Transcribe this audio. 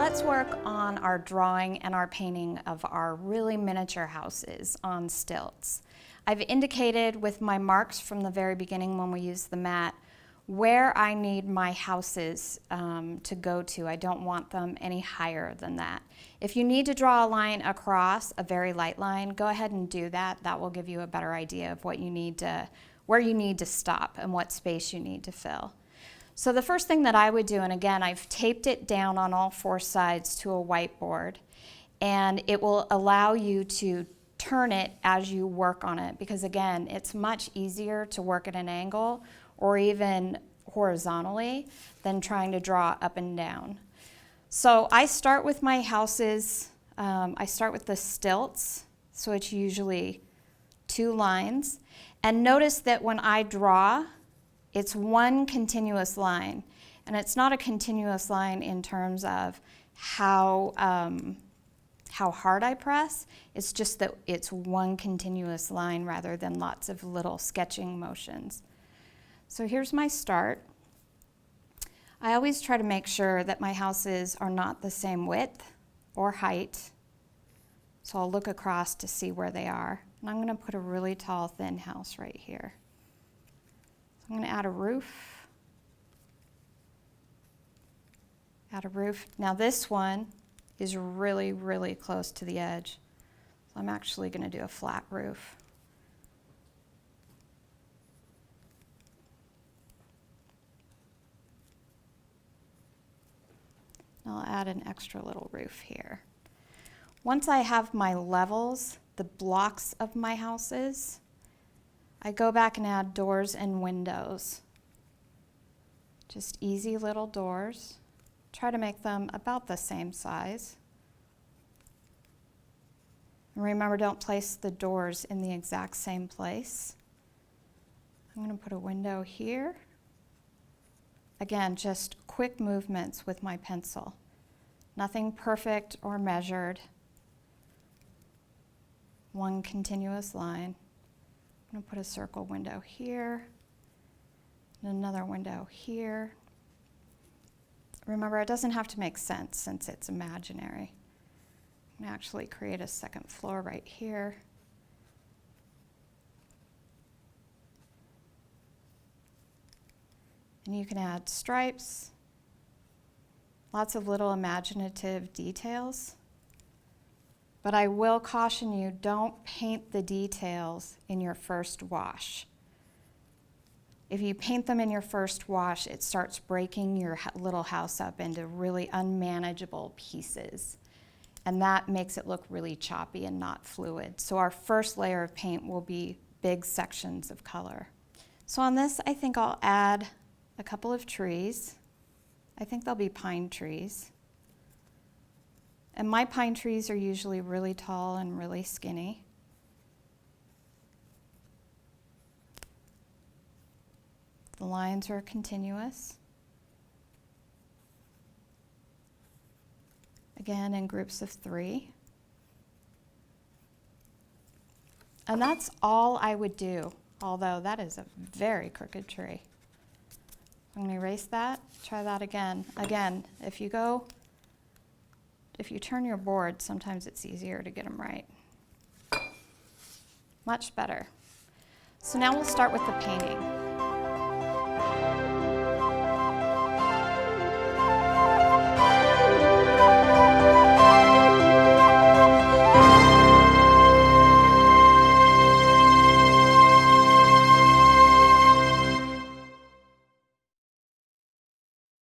let's work on our drawing and our painting of our really miniature houses on stilts. I've indicated with my marks from the very beginning when we used the mat where I need my houses to go to. I don't want them any higher than that. If you need to draw a line across, a very light line, go ahead and do that. That will give you a better idea of what you need to, where you need to stop and what space you need to fill. So the first thing that I would do, and again, I've taped it down on all four sides to a whiteboard, and it will allow you to turn it as you work on it, because again, it's much easier to work at an angle or even horizontally than trying to draw up and down. So I start with my houses, I start with the stilts, so it's usually 2 lines, and notice that when I draw, it's one continuous line, and it's not a continuous line in terms of how hard I press. It's just that it's one continuous line rather than lots of little sketching motions. So here's my start. I always try to make sure that my houses are not the same width or height, so I'll look across to see where they are. And I'm going to put a really tall, thin house right here. I'm going to add a roof. Add a roof. Now this one is really, really close to the edge. So I'm actually going to do a flat roof. I'll add an extra little roof here. Once I have my levels, the blocks of my houses, I go back and add doors and windows. Just easy little doors. Try to make them about the same size. And remember, don't place the doors in the exact same place. I'm going to put a window here. Again, just quick movements with my pencil. Nothing perfect or measured. One continuous line. I'm going to put a circle window here, and another window here. Remember, it doesn't have to make sense since it's imaginary. I'm going to actually create a second floor right here. And you can add stripes, lots of little imaginative details. But I will caution you, don't paint the details in your first wash. If you paint them in your first wash, it starts breaking your little house up into really unmanageable pieces. And that makes it look really choppy and not fluid. So our first layer of paint will be big sections of color. So on this, I think I'll add a couple of trees. I think they'll be pine trees. And my pine trees are usually really tall and really skinny. The lines are continuous. Again, in groups of 3. And that's all I would do, although that is a very crooked tree. I'm going to erase that, try that again. Again, if you turn your board, sometimes it's easier to get them right. Much better. So now we'll start with the painting.